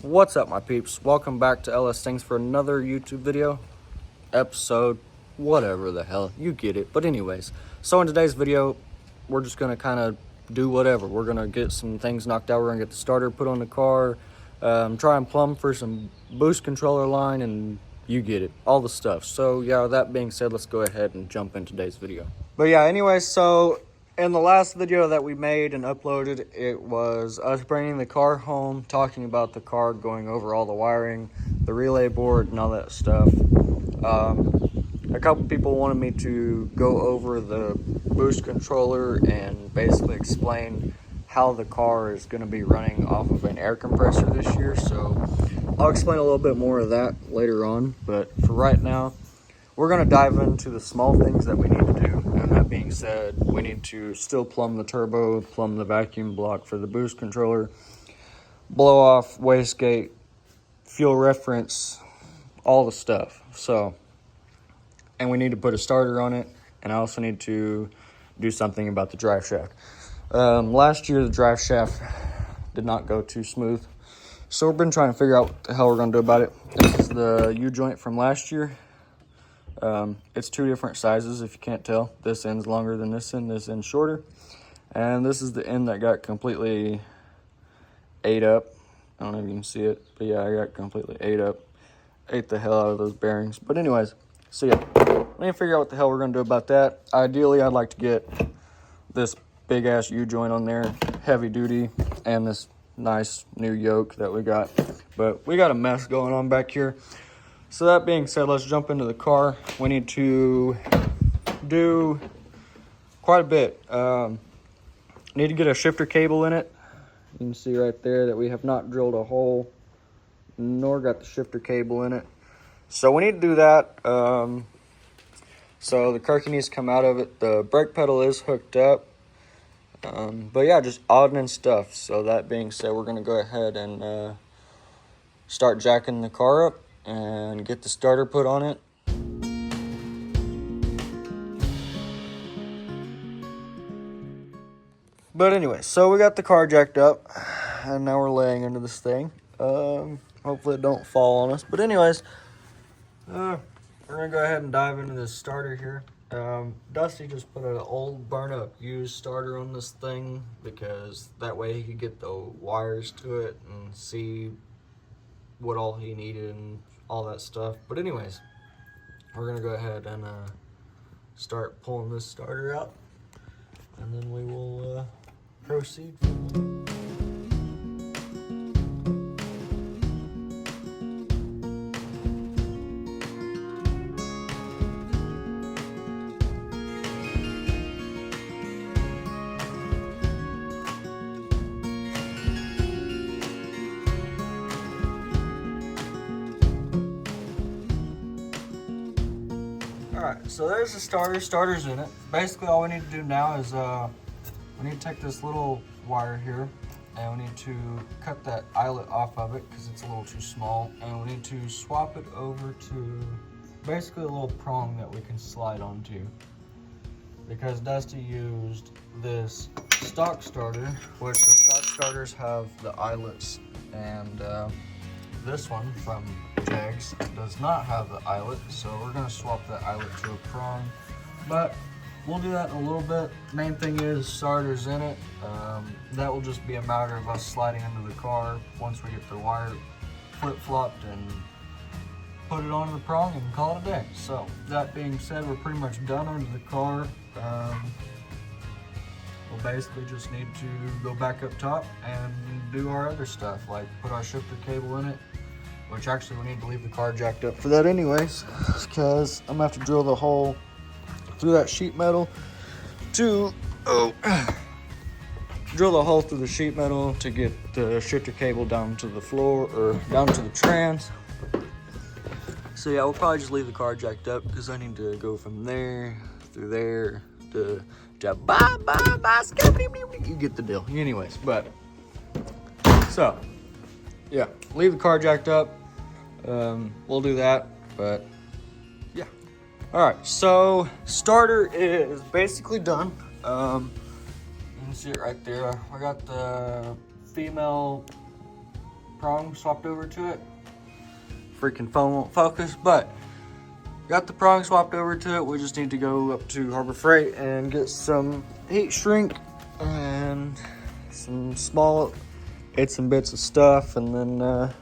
What's up, my peeps? Welcome back to LS.stangz for another YouTube video, episode, whatever the hell, you get it. But anyways, so in today's video, we're just gonna kind of do whatever. We're gonna get some things knocked out. We're gonna get the starter put on the car, try and plumb for some boost controller line, and you get it, all the stuff. So yeah, that being said, let's go ahead and jump in today's video. But yeah, anyways, so in the last video that we made and uploaded, it was us bringing the car home, talking about the car, going over all the wiring, the relay board, and all that stuff. A couple people wanted me to go over the boost controller and basically explain how the car is going to be running off of an air compressor this year. So I'll explain a little bit more of that later on. But for right now, we're going to dive into the small things that we need to do. And that being said, we need to still plumb the turbo, plumb the vacuum block for the boost controller, blow off wastegate, fuel reference, all the stuff. So, and we need to put a starter on it. And I also need to do something about the drive shaft. Last year, the drive shaft did not go too smooth. So we've been trying to figure out what the hell we're going to do about it. This is the U-joint from last year. It's two different sizes, if you can't tell. This end's longer than this end's shorter. And this is the end that got completely ate up. I don't know if you can see it, but yeah, I got completely ate up. Ate the hell out of those bearings. But anyways, so yeah, let me figure out what the hell we're going to do about that. Ideally, I'd like to get this big-ass U-joint on there, heavy duty, and this nice new yoke that we got. But we got a mess going on back here. So that being said, let's jump into the car. We need to do quite a bit. Need to get a shifter cable in it. You can see right there that we have not drilled a hole, nor got the shifter cable in it. So we need to do that. So the car needs to come out of it. The brake pedal is hooked up. But yeah, just odd and stuff. So that being said, we're going to go ahead and start jacking the car up and get the starter put on it. But anyway, so we got the car jacked up, and now we're laying into this thing. Hopefully it don't fall on us. But anyways, we're gonna go ahead and dive into this starter here. Dusty just put an old burn-up used starter on this thing because that way he could get the wires to it and see what all he needed and all that stuff. But anyways, we're gonna go ahead and start pulling this starter out, and then we will proceed from there. Alright, so there's the starter. Starter's in it. Basically, all we need to do now is we need to take this little wire here, and we need to cut that eyelet off of it because it's a little too small, and we need to swap it over to basically a little prong that we can slide onto, because Dusty used this stock starter, which the stock starters have the eyelets, and this one from Jags does not have the eyelet, so we're going to swap that eyelet to a prong. But we'll do that in a little bit. Main thing is starter's in it. That will just be a matter of us sliding into the car once we get the wire flip-flopped and put it onto the prong and call it a day. So that being said, we're pretty much done under the car. We'll basically just need to go back up top and do our other stuff, like put our shifter cable in it, which actually we need to leave the car jacked up for that anyways, because I'm gonna have to drill the hole through that sheet metal to drill the hole through the sheet metal to get the shifter cable down to the floor, or down to the trans. So yeah, we'll probably just leave the car jacked up because I need to go from there through there to bye. You get the deal. Anyways, but so yeah, leave the car jacked up. We'll do that, but yeah. All right, so starter is basically done. You can see it right there. I got the female prong swapped over to it. Freaking phone won't focus, but got the prong swapped over to it. We just need to go up to Harbor Freight and get some heat shrink and some small bits and bits of stuff, and then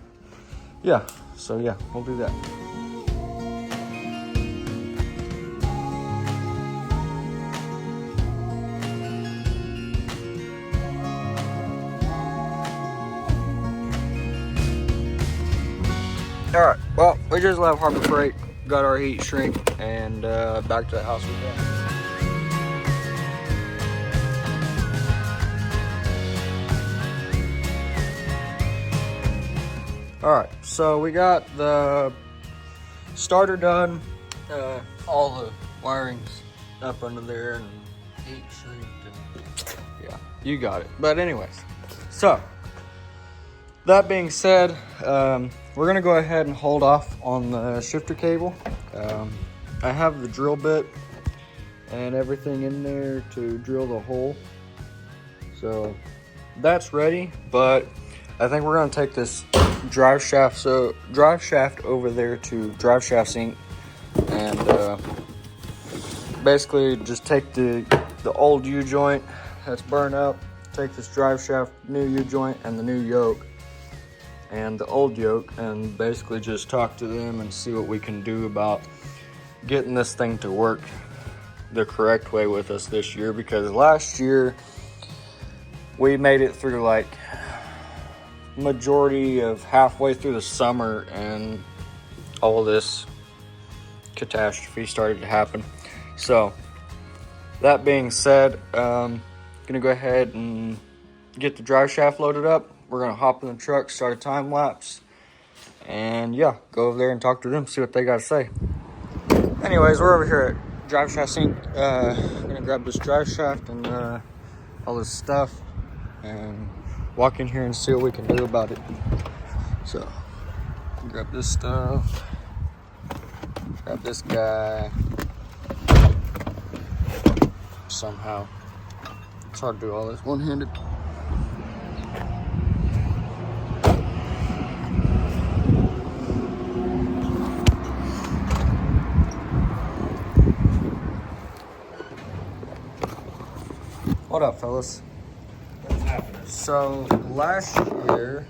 yeah, so yeah, we'll do that. All right, well, we just left Harbor Freight, got our heat shrink, and back to the house we go. All right, so we got the starter done, all the wiring's up under there, and heat shrink, and yeah, you got it. But anyways, so that being said, we're gonna go ahead and hold off on the shifter cable. I have the drill bit and everything in there to drill the hole, so that's ready. But I think we're gonna take this drive shaft over there to Drive Shaft Inc. and basically just take the old U-joint that's burned up, take this drive shaft, new U-joint, and the new yoke and the old yoke, and basically just talk to them and see what we can do about getting this thing to work the correct way with us this year, because last year we made it through like majority of halfway through the summer and all this catastrophe started to happen. So that being said, gonna go ahead and get the drive shaft loaded up. We're gonna hop in the truck, start a time lapse, and yeah, go over there and talk to them, see what they gotta say. Anyways, we're over here at Drive Shaft Inc. I'm gonna grab this drive shaft and all this stuff and walk in here and see what we can do about it. So, grab this stuff, grab this guy. Somehow, it's hard to do all this one-handed. What up, fellas? What's happening? So last year,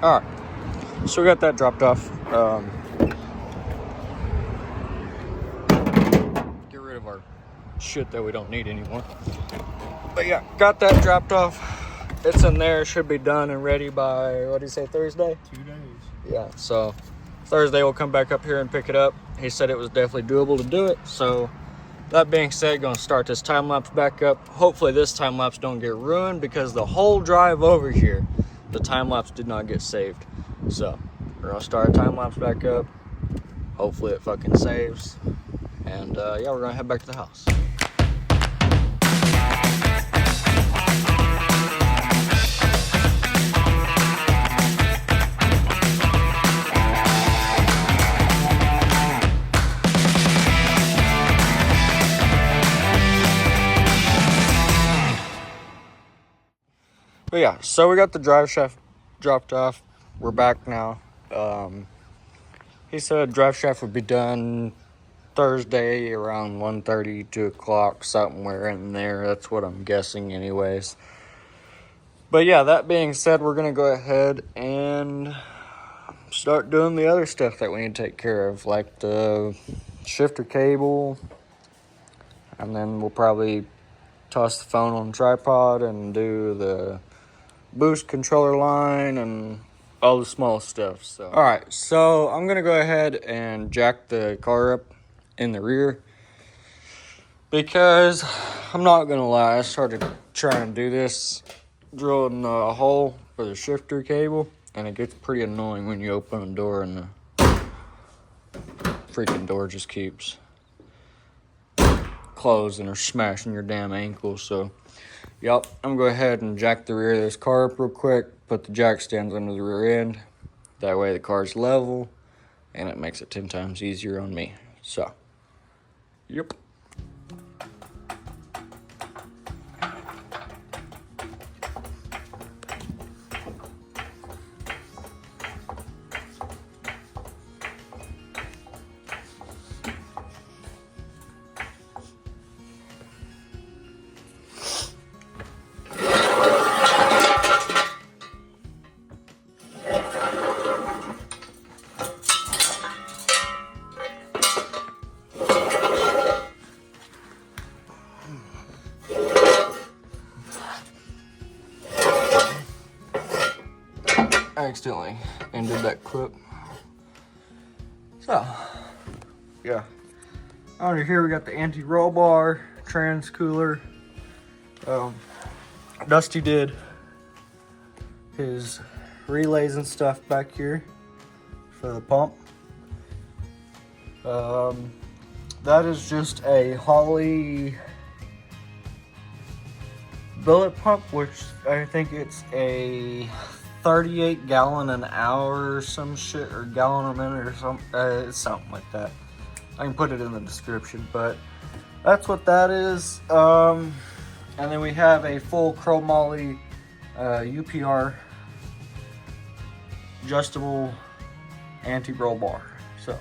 all right, so we got that dropped off. Get rid of our shit that we don't need anymore. But yeah, got that dropped off. It's in there, should be done and ready by, what do you say, Thursday? 2 days. Yeah, so Thursday we'll come back up here and pick it up. He said it was definitely doable to do it, so that being said, gonna start this time lapse back up. Hopefully this time lapse don't get ruined, because the whole drive over here, the time lapse did not get saved. So we're gonna start a time lapse back up. Hopefully it fucking saves. And yeah, we're gonna head back to the house. But yeah, so we got the drive shaft dropped off. We're back now. He said drive shaft would be done Thursday around 1:30, 2 o'clock, somewhere in there. That's what I'm guessing anyways. But yeah, that being said, we're going to go ahead and start doing the other stuff that we need to take care of, like the shifter cable. And then we'll probably toss the phone on the tripod and do the boost controller line and all the small stuff. So all right, so I'm gonna go ahead and jack the car up in the rear, because I'm not gonna lie, I started trying to do this, drilling a hole for the shifter cable, and it gets pretty annoying when you open the door and the freaking door just keeps closing or smashing your damn ankle. So yep, I'm gonna go ahead and jack the rear of this car up real quick, put the jack stands under the rear end. That way the car's level, and it makes it 10 times easier on me. So, yep. accidentally ended that clip. So, yeah. Under here we got the anti-roll bar, trans cooler. Dusty did his relays and stuff back here for the pump. That is just a Holley billet pump, which I think it's a 38 gallon an hour or some shit, or gallon a minute or something like that. I can put it in the description, but that's what that is. And then we have a full chromoly UPR adjustable anti-roll bar. So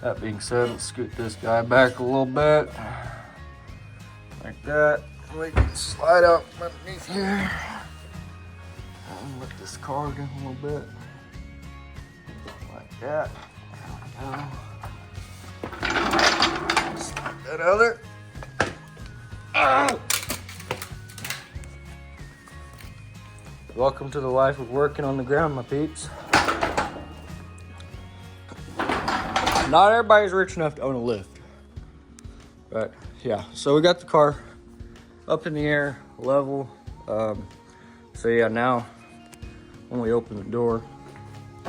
that being said, let's scoot this guy back a little bit like that. We can slide out underneath here and let this car down a little bit like that. There we go. Slide that out there. Ow! Welcome to the life of working on the ground, my peeps. Not everybody's rich enough to own a lift. But yeah, so we got the car up in the air, level. So yeah, now when we open the door,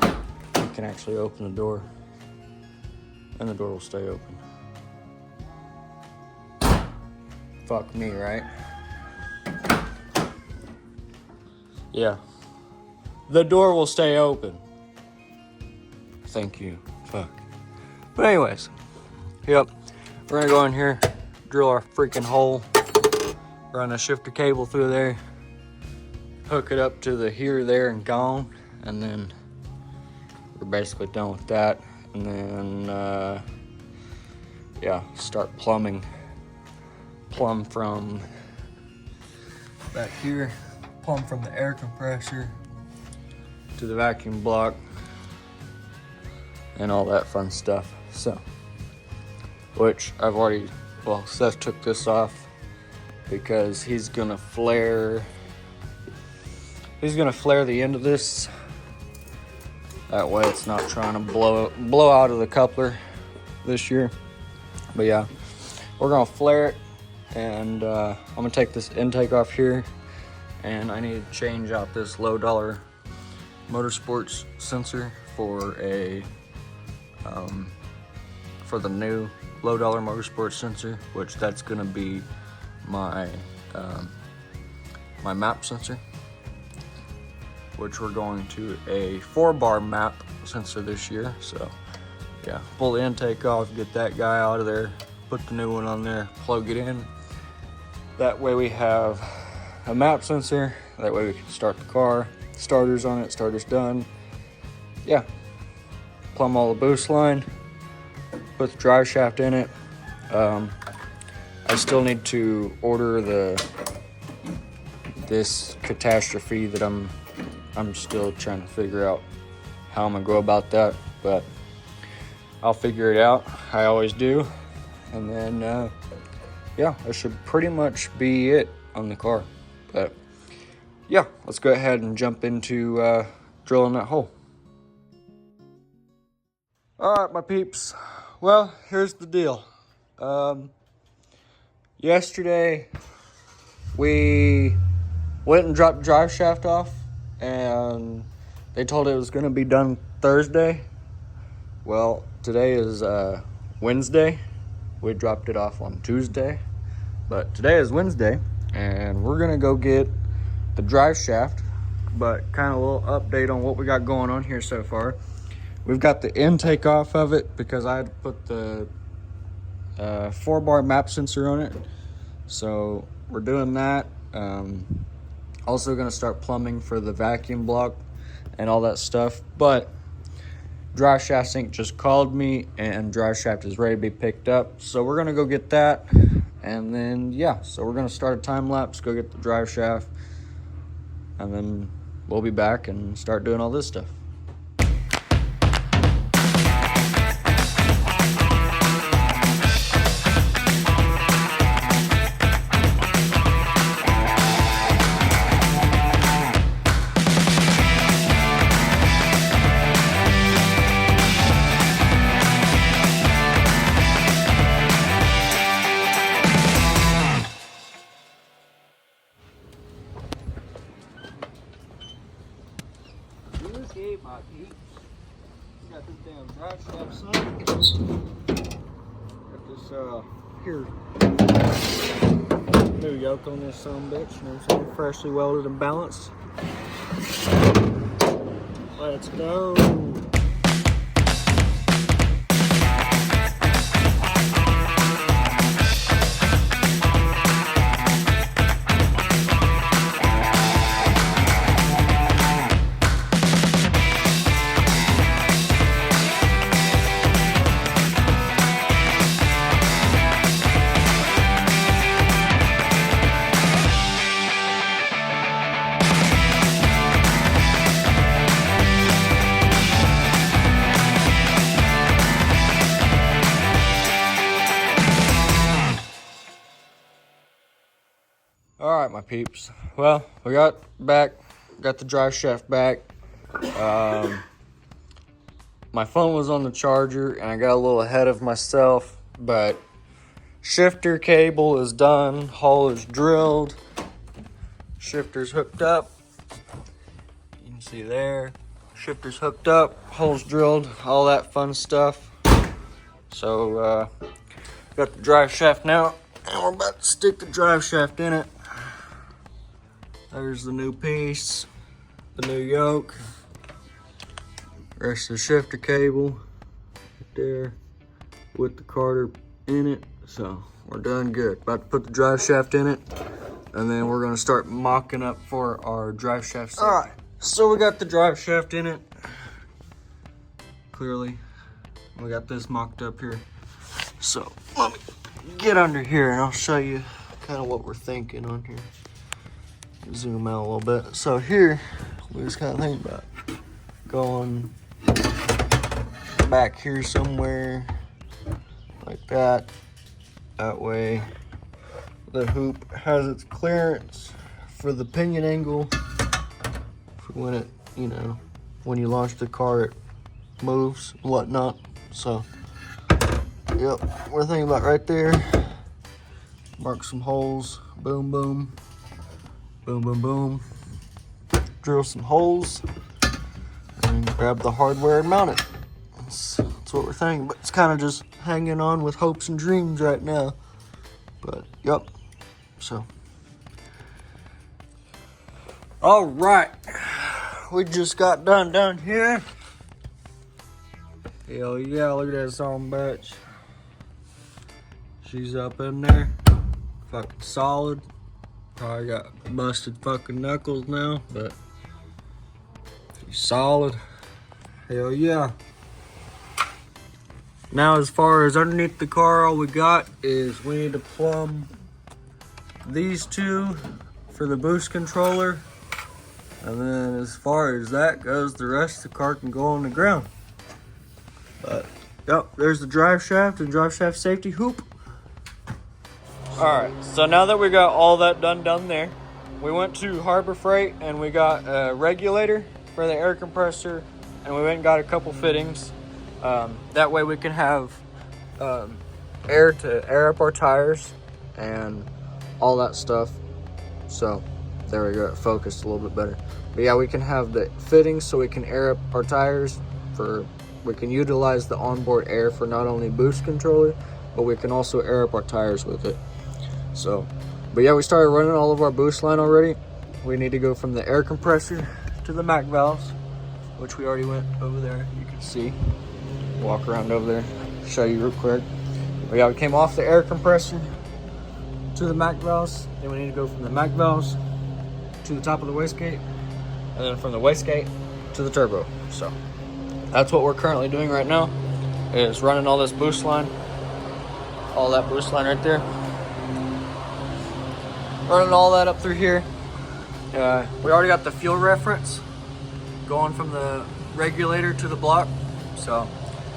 we can actually open the door and the door will stay open. Fuck me, right? Yeah. The door will stay open. Thank you. Fuck. But anyways, yep. We're gonna go in here, drill our freaking hole, run a shifter cable through there, hook it up to the here, there, and gone, and then we're basically done with that. And then, yeah, start plumbing. Plumb from back here, plumb from the air compressor to the vacuum block, and all that fun stuff. So, which I've already, well, Seth took this off because he's gonna flare the end of this. That way it's not trying to blow out of the coupler this year. But yeah, we're gonna flare it, and I'm gonna take this intake off here, and I need to change out this low dollar motorsports sensor for a for the new low dollar motorsports sensor, which that's gonna be my my map sensor, which we're going to a 4-bar map sensor this year. So yeah, pull the intake off, get that guy out of there, put the new one on there, plug it in. That way we have a map sensor, that way we can start the car. Starter's on it, starter's done. Yeah, plumb all the boost line, put the drive shaft in it. I still need to order this catastrophe that I'm still trying to figure out how I'm gonna go about that, but I'll figure it out. I always do. And then yeah, that should pretty much be it on the car. But yeah, let's go ahead and jump into drilling that hole. All right, my peeps. Well, here's the deal. Yesterday, we went and dropped the drive shaft off, and they told it was going to be done Thursday. Well, today is Wednesday. We dropped it off on Tuesday, but today is Wednesday, and we're going to go get the drive shaft. But kind of a little update on what we got going on here so far. We've got the intake off of it because I had to put the 4-bar map sensor on it. So we're doing that. Also going to start plumbing for the vacuum block and all that stuff. But drive shaft sync just called me, and drive shaft is ready to be picked up. So we're going to go get that. And then, yeah, so we're going to start a time lapse, go get the drive shaft. And then we'll be back and start doing all this stuff. Okay, my peeps. Got this damn drive shaft, son. Got this, here. New yoke on this son bitch, you know what I'm saying? Freshly welded and balanced. Let's go. All right, my peeps. Well, we got the drive shaft back. My phone was on the charger, and I got a little ahead of myself, but shifter cable is done. Hole is drilled. Shifter's hooked up. You can see there. Shifter's hooked up. Hole's drilled. All that fun stuff. So, got the drive shaft now, and we're about to stick the drive shaft in it. There's the new piece, the new yoke. Rest of the shifter cable right there with the Carter in it. So we're done good. About to put the drive shaft in it, and then we're gonna start mocking up for our drive shaft safety. All right, so we got the drive shaft in it. Clearly, we got this mocked up here. So let me get under here and I'll show you kind of what we're thinking on here. Zoom out a little bit. So here, we just kind of think about going back here somewhere like that. That way the hoop has its clearance for the pinion angle for when it, you know, when you launch the car, it moves and whatnot. So, yep, we're thinking about right there. Mark some holes. Boom, boom. Boom, boom, boom. Drill some holes and grab the hardware and mount it. That's what we're thinking, but it's kind of just hanging on with hopes and dreams right now. But, yep, so. All right, we just got done down here. Hell yeah, look at that son bitch. She's up in there, fucking solid. Probably got busted fucking knuckles now, but she's solid. Hell yeah. Now as far as underneath the car, all we got is we need to plumb these two for the boost controller. And then as far as that goes, the rest of the car can go on the ground. But, yep, there's the drive shaft and drive shaft safety hoop. Alright, so now that we got all that done down there, we went to Harbor Freight and we got a regulator for the air compressor, and we went and got a couple fittings. That way we can have air to air up our tires and all that stuff. So there we go, it focused a little bit better. But yeah, we can have the fittings so we can air up our tires we can utilize the onboard air for not only boost controller, but we can also air up our tires with it. So, but yeah, we started running all of our boost line already. We need to go from the air compressor to the Mac valves, which we already went over there. You can see, walk around over there, show you real quick. But yeah, we came off the air compressor to the Mac valves. Then we need to go from the Mac valves to the top of the wastegate, and then from the wastegate to the turbo. So that's what we're currently doing right now, is running all this boost line, all that boost line right there. Running all that up through here. We already got the fuel reference going from the regulator to the block. So,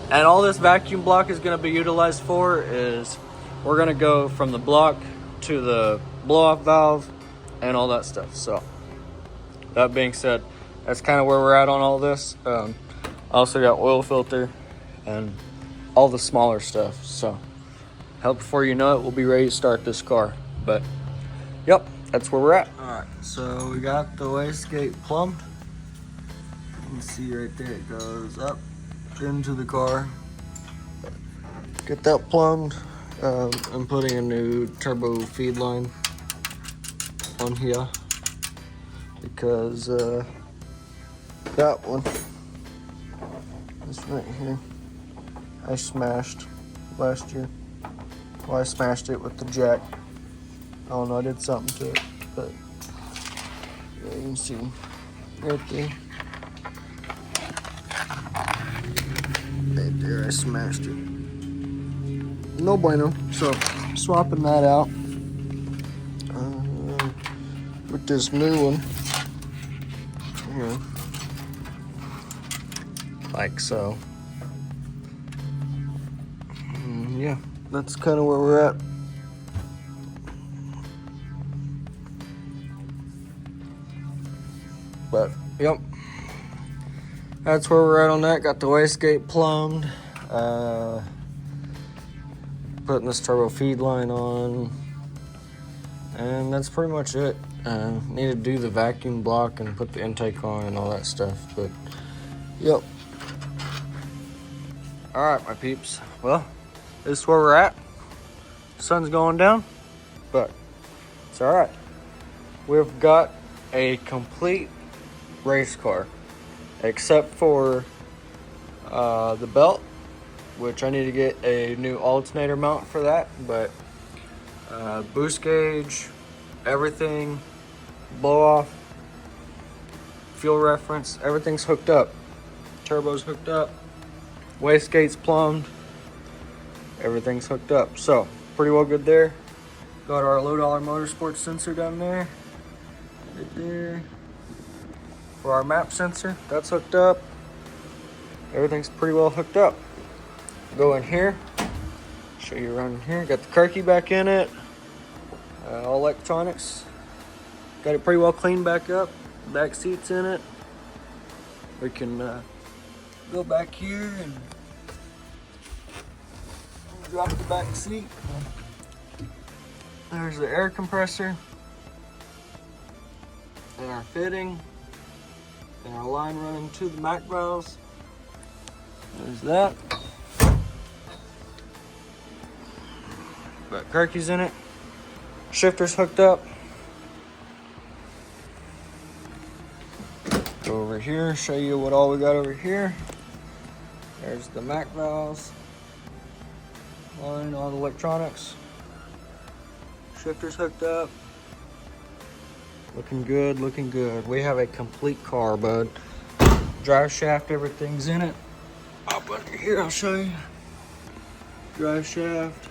and all this vacuum block is going to be utilized for is we're going to go from the block to the blow-off valve and all that stuff. So, that being said, that's kind of where we're at on all this. I also got oil filter and all the smaller stuff. So, help before you know it, we'll be ready to start this car. But yep, that's where we're at. All right, so we got the wastegate plumbed. can see right there, it goes up into the car. Get that plumbed. I'm putting a new turbo feed line on here because that one, this right here, I smashed last year. Well, I smashed it with the jack. I don't know, I did something to it, but yeah, you can see right there. Right there, I smashed it. No bueno. So, swapping that out with this new one here, like so. And yeah, that's kind of where we're at. But yep, that's where we're at on that. Got the wastegate plumbed. Putting this turbo feed line on, and that's pretty much it. Need to do the vacuum block and put the intake on and all that stuff, but yep. All right, my peeps. Well, this is where we're at. Sun's going down, but it's all right. We've got a complete race car, except for the belt, which I need to get a new alternator mount for that, but boost gauge, everything, blow off, fuel reference, everything's hooked up. Turbo's hooked up, wastegate's plumbed, everything's hooked up. So, pretty well good there. Got our low dollar motorsports sensor down there, right there. For our map sensor, that's hooked up. Everything's pretty well hooked up. Go in here, show you around here. Got the car key back in it, all electronics. Got it pretty well cleaned back up. Back seats in it. We can go back here and drop the back seat. There's the air compressor and our fitting and our line running to the Mac valves. There's that. Got car keys in it. Shifter's hooked up. Go over here, show you what all we got over here. There's the Mac valves. Line, all the electronics. Shifter's hooked up. Looking good, looking good. We have a complete car, bud. Drive shaft, everything's in it. Up under here, I'll show you. Drive shaft.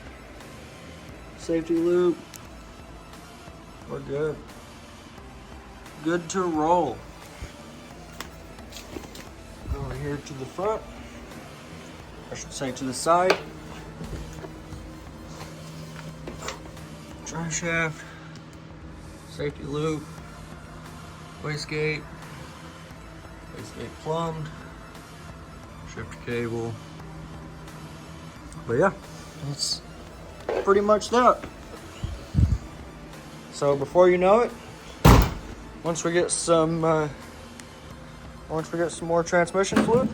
Safety loop. We're good. Good to roll. Go over here to the front. I should say to the side. Drive shaft. Safety loop. Wastegate. Wastegate plumbed. Shifter cable. But yeah, that's pretty much that. So before you know it, once we get some more transmission fluid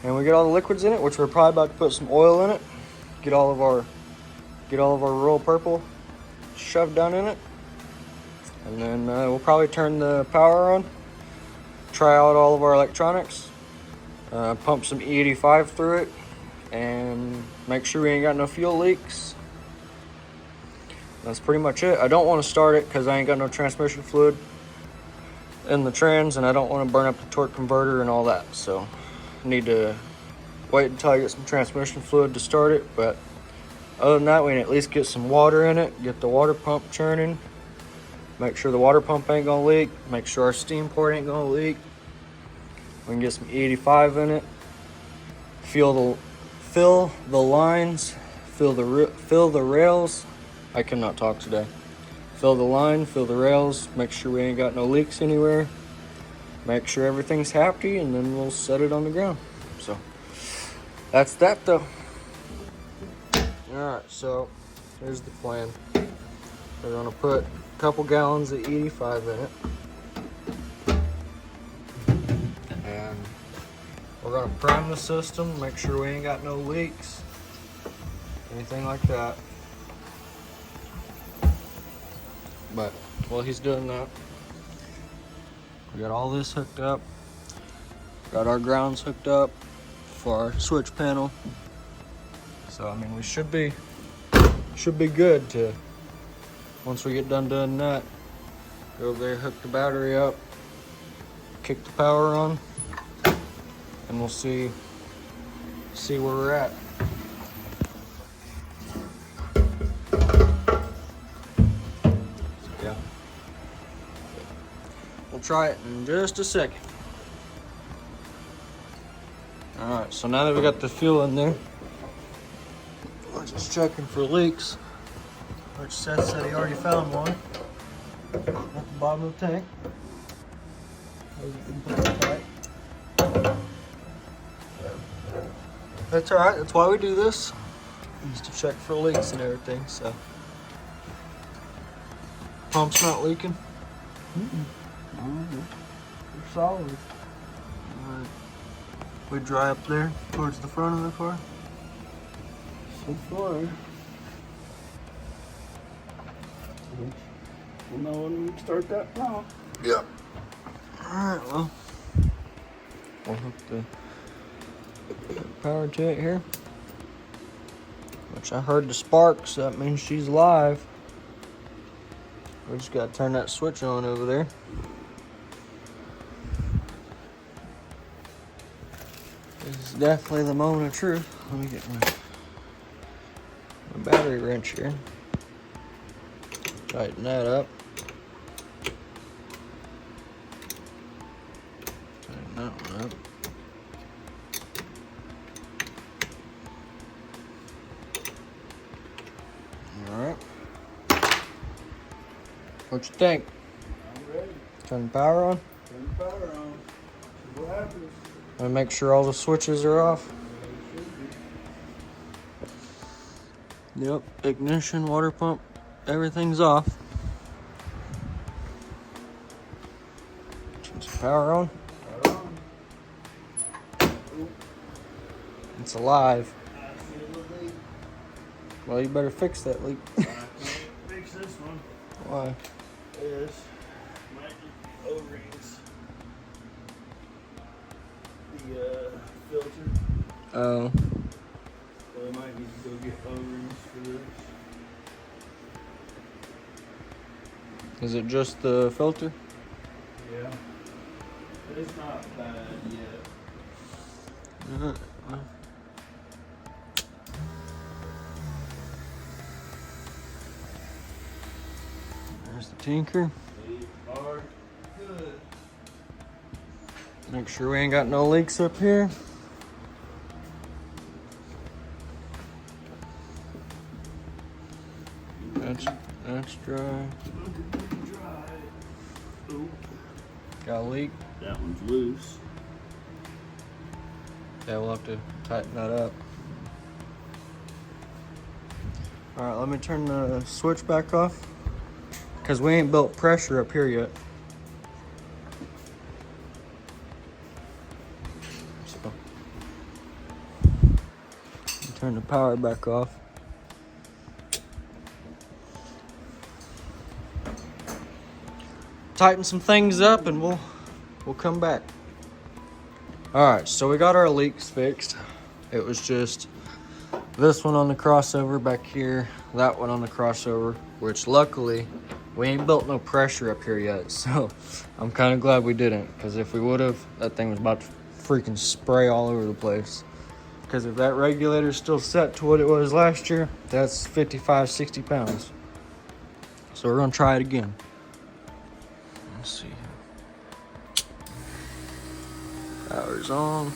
and we get all the liquids in it, which we're probably about to put some oil in it, get all of our royal purple shoved down in it, and then we'll probably turn the power on, try out all of our electronics, pump some E85 through it, and make sure we ain't got no fuel leaks. That's pretty much it. I don't want to start it because I ain't got no transmission fluid in the trans, and I don't want to burn up the torque converter and all that. So I need to wait until I get some transmission fluid to start it. But other than that, we can at least get some water in it, get the water pump churning, make sure the water pump ain't gonna leak, make sure our steam port ain't gonna leak. We can get some E85 in it, fill the lines, fill the rails. I cannot talk today. Fill the line, fill the rails, make sure we ain't got no leaks anywhere, make sure everything's happy, and then we'll set it on the ground. So that's that though. All right, so here's the plan. We're gonna put a couple gallons of E85 in it. We're gonna prime the system, make sure we ain't got no leaks, anything like that. But while he's doing that, we got all this hooked up. Got our grounds hooked up for our switch panel. So I mean, we should be good to, once we get done doing that, go over there, hook the battery up, kick the power on, and we'll see where we're at. So, yeah. We'll try it in just a second. Alright, so now that we got the fuel in there, we're just checking for leaks, which Seth said he already found one at the bottom of the tank. That's alright, that's why we do this, is to check for leaks and everything. So pump's not leaking. They're solid. Alright. We dry up there towards the front of the car. So far. We'll know when we start that pump. Yep. Alright, well, we'll hook the power to it here. Which I heard the sparks, that means she's live. We just gotta turn that switch on over there. This is definitely the moment of truth. Let me get my battery wrench here. Tighten that up. Tighten that one up. Alright. What you think? I'm ready. Turn the power on? Turn the power on. See what happens. And make sure all the switches are off. Yep, ignition, water pump, everything's off. Turn some power on. Power on. It's alive. I feel a leak. Well, you better fix that leak. I can't fix this one. Why? This might be O-rings. The filter. Oh. So I might need to go get O-rings for this. Is it just the filter? Yeah. It's not bad yet. There's the tinker. They are good. Make sure we ain't got no leaks up here. That's dry. Dry. Oh, Got a leak. that one's loose. Yeah, we'll have to tighten that up. Alright, let me turn the switch back off, because we ain't built pressure up here yet. So, turn the power back off. Tighten some things up and we'll come back. Alright, so we got our leaks fixed. It was just this one on the crossover back here, that one on the crossover, which luckily we ain't built no pressure up here yet, so I'm kind of glad we didn't, because if we would have, that thing was about to freaking spray all over the place. Because if that regulator's still set to what it was last year, that's 55, 60 pounds. So we're gonna try it again. Let's see. Power's on.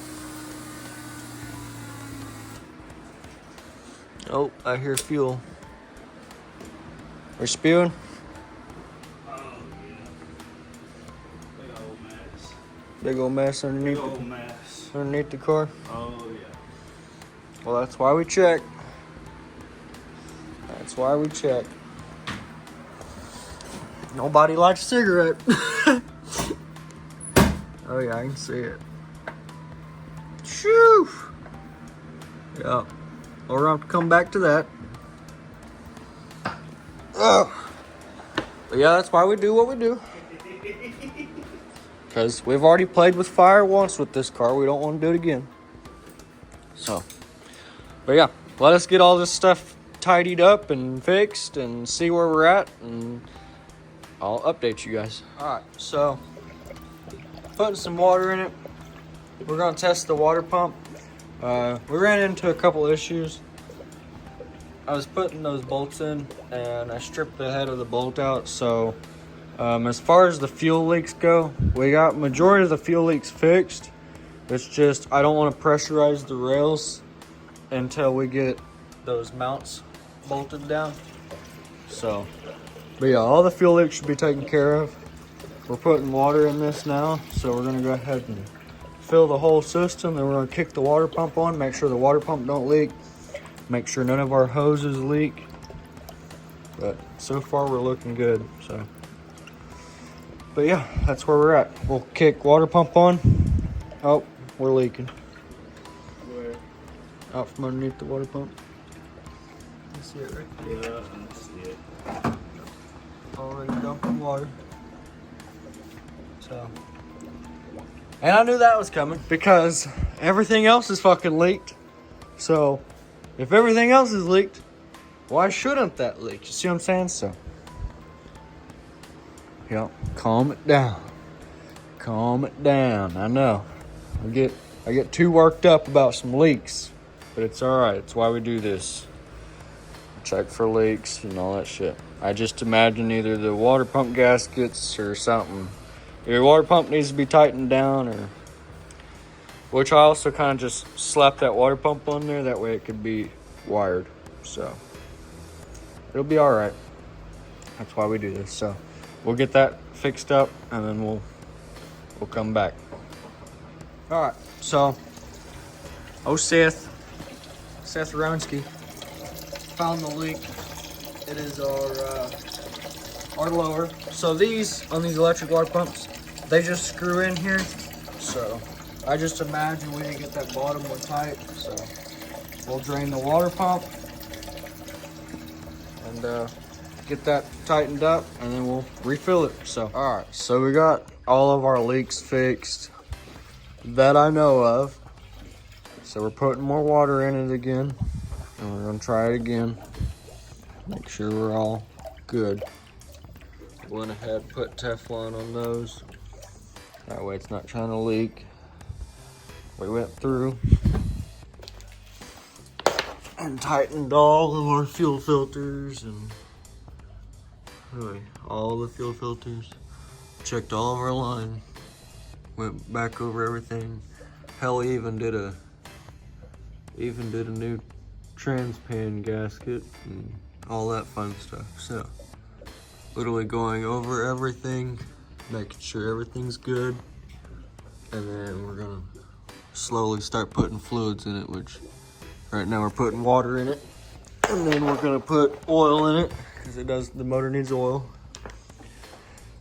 Oh, I hear fuel. We're spewing. Oh, yeah. Big old mess. Big old mess underneath, Big old mess. underneath the car. Oh, yeah. Well, that's why we check. That's why we check. Nobody likes a cigarette. Oh yeah, I can see it. Shoo! Yeah. We're gonna have to come back to that. Ugh. But yeah, that's why we do what we do. Because we've already played with fire once with this car. We don't want to do it again. So, but yeah, let us get all this stuff tidied up and fixed and see where we're at, and I'll update you guys. Alright, so putting some water in it. We're going to test the water pump. We ran into a couple issues. I was putting those bolts in and I stripped the head of the bolt out. So as far as the fuel leaks go, we got majority of the fuel leaks fixed. It's just I don't want to pressurize the rails until we get those mounts bolted down. So, but yeah, all the fuel leaks should be taken care of. We're putting water in this now, so we're gonna go ahead and fill the whole system. Then we're gonna kick the water pump on, make sure the water pump don't leak, make sure none of our hoses leak. But so far we're looking good. So, but yeah, that's where we're at. We'll kick water pump on. Oh, we're leaking. Where? Out from underneath the water pump. You see it right there? Yeah, I see it. Already dumping water. So, and I knew that was coming because everything else is fucking leaked. So, if everything else is leaked, why shouldn't that leak? You see what I'm saying? So, yep, calm it down. Calm it down. I know. I get too worked up about some leaks, but it's all right. It's why we do this. Check for leaks and all that shit. I just imagine either the water pump gaskets or something. Your water pump needs to be tightened down, or which I also kind of just slapped that water pump on there. That way it could be wired. So it'll be all right. That's why we do this. So we'll get that fixed up and then we'll come back. All right. So, Seth Ronsky found the leak. It is our lower. So these, on these electric water pumps, they just screw in here. So I just imagine we didn't get that bottom one tight. So we'll drain the water pump and get that tightened up, and then we'll refill it. So, all right, so we got all of our leaks fixed that I know of. So we're putting more water in it again, and we're gonna try it again. Make sure we're all good. Went ahead, put Teflon on those. That way it's not trying to leak. We went through and tightened all of our fuel filters and really all the fuel filters. Checked all of our line. Went back over everything. Hell, even did a new transpan gasket and all that fun stuff. So literally going over everything, making sure everything's good, and then we're gonna slowly start putting fluids in it, which right now we're putting water in it, and then we're gonna put oil in it because the motor needs oil.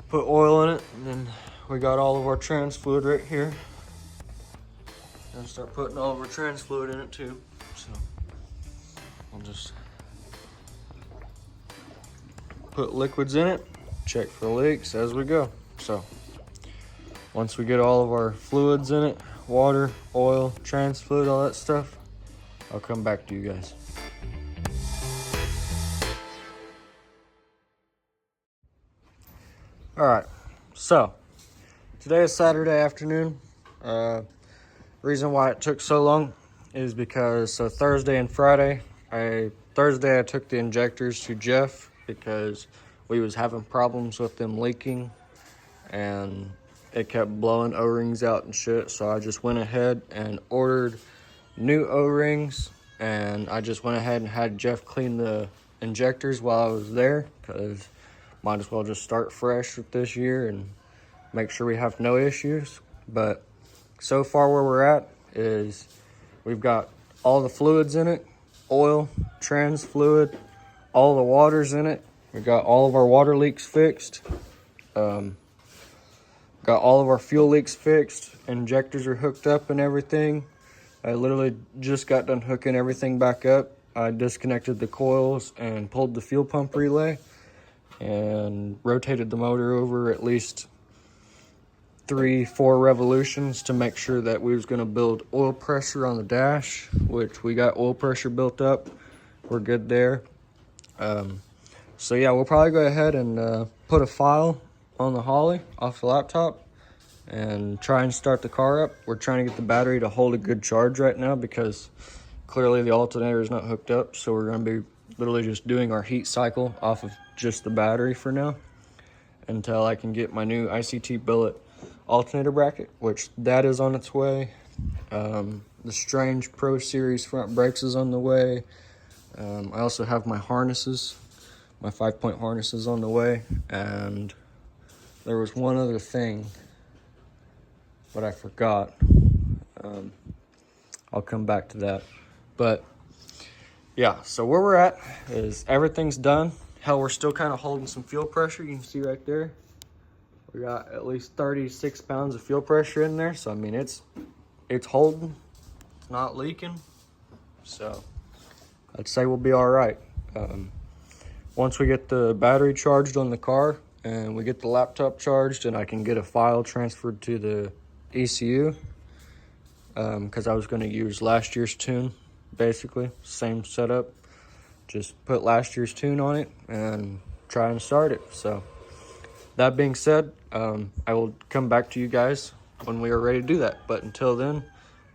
Put oil in it, and then we got all of our trans fluid right here. Gonna start putting all of our trans fluid in it too. So I'll just put liquids in it, check for leaks as we go. So once we get all of our fluids in it, water, oil, trans fluid, all that stuff, I'll come back to you guys. All right, so today is Saturday afternoon. Reason why it took so long is because Thursday and Friday, Thursday I took the injectors to Jeff because we was having problems with them leaking and it kept blowing O-rings out and shit. So I just went ahead and ordered new O-rings, and I just went ahead and had Jeff clean the injectors while I was there because might as well just start fresh with this year and make sure we have no issues. But so far where we're at is we've got all the fluids in it, oil, trans fluid, all the water's in it. We got all of our water leaks fixed. Got all of our fuel leaks fixed. Injectors are hooked up and everything. I literally just got done hooking everything back up. I disconnected the coils and pulled the fuel pump relay and rotated the motor over at least 3-4 revolutions to make sure that we was going to build oil pressure on the dash, which we got oil pressure built up. We're good there. So yeah, we'll probably go ahead and put a file on the Holley off the laptop and try and start the car up. We're trying to get the battery to hold a good charge right now because clearly the alternator is not hooked up, so we're going to be literally just doing our heat cycle off of just the battery for now until I can get my new ICT billet alternator bracket, which that is on its way. The Strange Pro Series front brakes is on the way. I also have my harnesses, my 5-point harnesses on the way, and there was one other thing, but I forgot. I'll come back to that. But yeah, so where we're at is everything's done. Hell, we're still kind of holding some fuel pressure. You can see right there. We got at least 36 pounds of fuel pressure in there. So, I mean, it's holding. It's not leaking. So, I'd say we'll be all right. Once we get the battery charged on the car and we get the laptop charged and I can get a file transferred to the ECU, because I was going to use last year's tune, basically. Same setup. Just put last year's tune on it and try and start it. So, that being said, I will come back to you guys when we are ready to do that. But until then,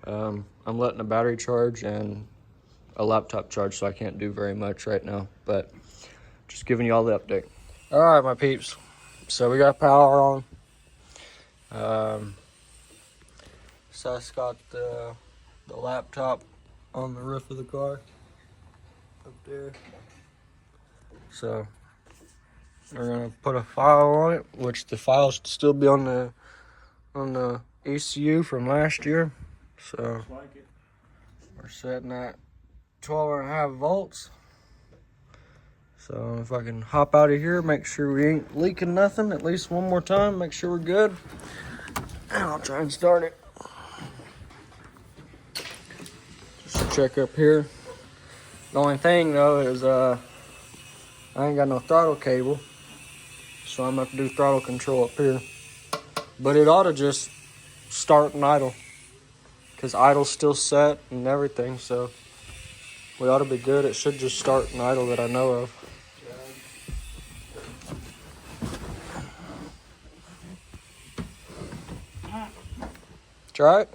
I'm letting a battery charge and a laptop charge, so I can't do very much right now. But just giving you all the update. All right, my peeps. So we got power on. Seth's got the laptop on the roof of the car up there. So we're gonna put a file on it, which the file should still be on the ECU from last year. So we're setting at 12.5 volts. So if I can hop out of here, make sure we ain't leaking nothing at least one more time, make sure we're good, and I'll try and start it. Just check up here. The only thing though is I ain't got no throttle cable, so I'm gonna have to do throttle control up here. But it ought to just start and idle, because idle's still set and everything, so we ought to be good. It should just start and idle that I know of. Try it.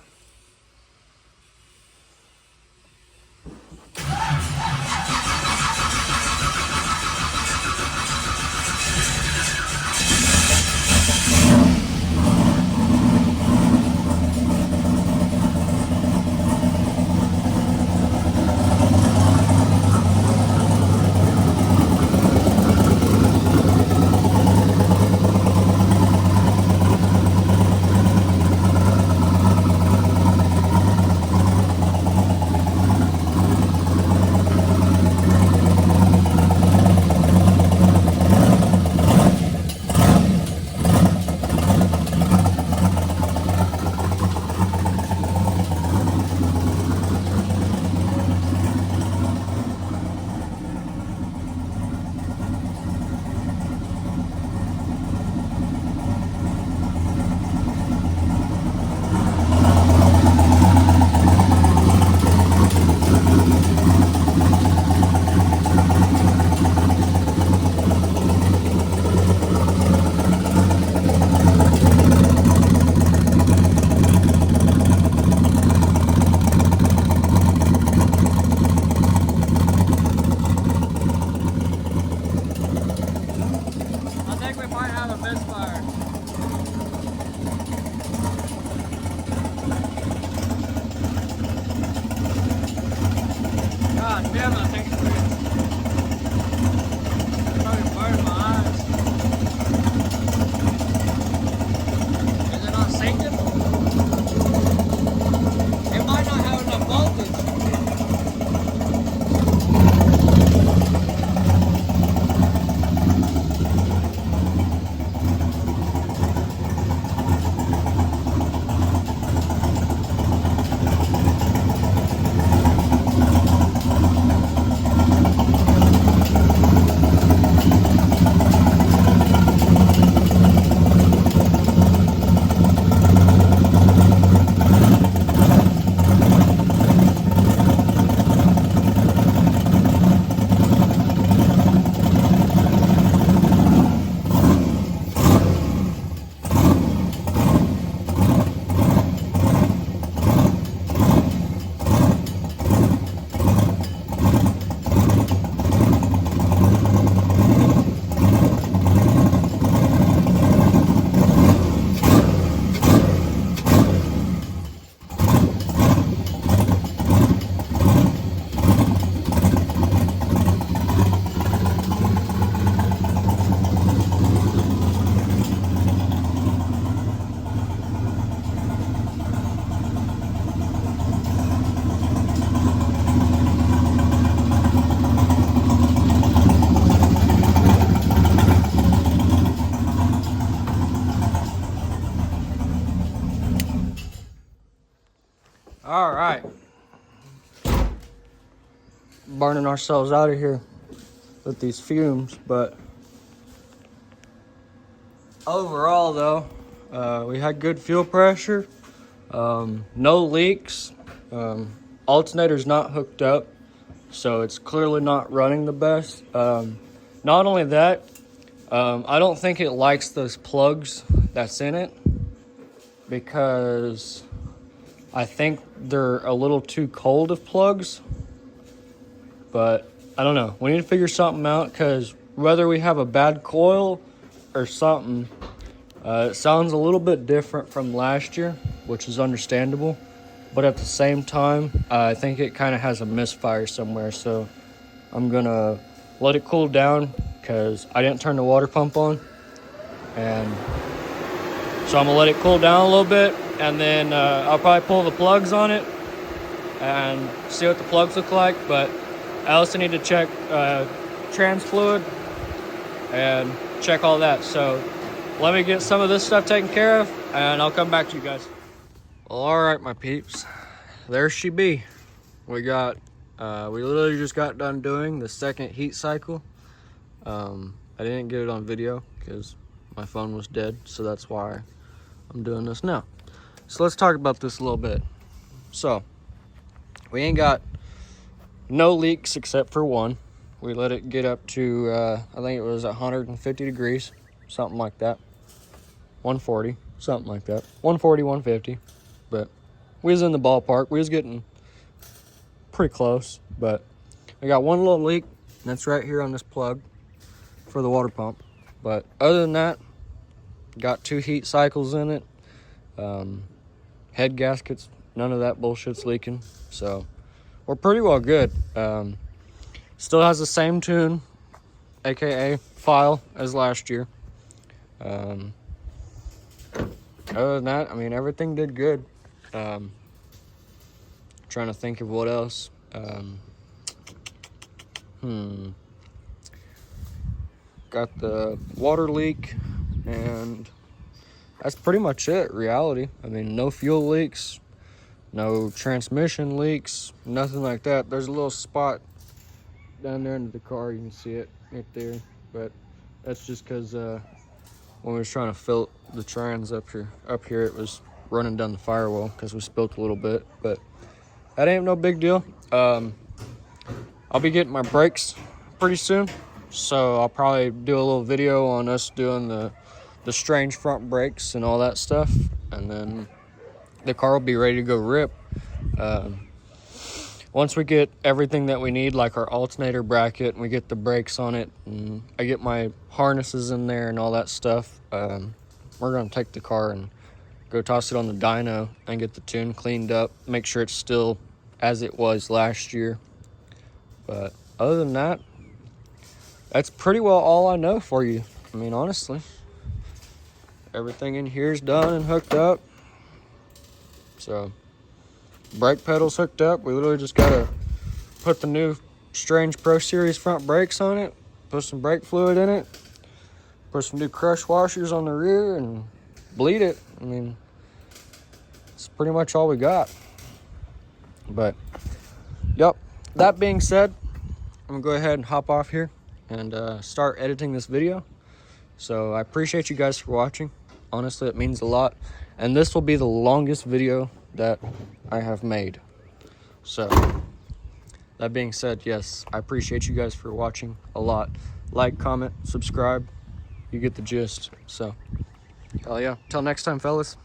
All right. Burning ourselves out of here with these fumes, but overall though, we had good fuel pressure, no leaks, alternator's not hooked up, so it's clearly not running the best. Not only that, I don't think it likes those plugs that's in it, because I think they're a little too cold of plugs. But I don't know. We need to figure something out, because whether we have a bad coil or something, it sounds a little bit different from last year, which is understandable. But at the same time, I think it kind of has a misfire somewhere. So I'm going to let it cool down, because I didn't turn the water pump on. And so I'm going to let it cool down a little bit. And then I'll probably pull the plugs on it and see what the plugs look like. But I also need to check trans fluid and check all that. So let me get some of this stuff taken care of, and I'll come back to you guys. Well, all right, my peeps. There she be. We literally just got done doing the second heat cycle. I didn't get it on video because my phone was dead, so that's why I'm doing this now. So let's talk about this a little bit. So we ain't got no leaks except for one. We let it get up to, I think it was 150 degrees, something like that. 140, something like that. 140, 150. But we was in the ballpark. We was getting pretty close. But we got one little leak, and that's right here on this plug for the water pump. But other than that, got 2 heat cycles in it. Head gaskets, none of that bullshit's leaking. So we're pretty well good. Still has the same tune, aka file, as last year. Other than that, I mean, everything did good. Trying to think of what else. Got the water leak, and that's pretty much it, reality. I mean, no fuel leaks, no transmission leaks, nothing like that. There's a little spot down there into the car, you can see it right there, but that's just because when we was trying to fill the trans up here, it was running down the firewall because we spilt a little bit, but that ain't no big deal. I'll be getting my brakes pretty soon, so I'll probably do a little video on us doing the strange front brakes and all that stuff, and then the car will be ready to go rip. Once we get everything that we need, like our alternator bracket, and we get the brakes on it, and I get my harnesses in there and all that stuff, we're going to take the car and go toss it on the dyno and get the tune cleaned up, make sure it's still as it was last year. But other than that, that's pretty well all I know for you. I mean, honestly, everything in here is done and hooked up. So brake pedals hooked up. We literally just gotta put the new Strange Pro Series front brakes on it, put some brake fluid in it, put some new crush washers on the rear, and bleed it. I mean, it's pretty much all we got. But yep, that being said, I'm gonna go ahead and hop off here and start editing this video. So I appreciate you guys for watching. Honestly, it means a lot, and this will be the longest video that I have made. So that being said, yes, I appreciate you guys for watching a lot. Like, comment, subscribe, you get the gist. So hell yeah, till next time, fellas.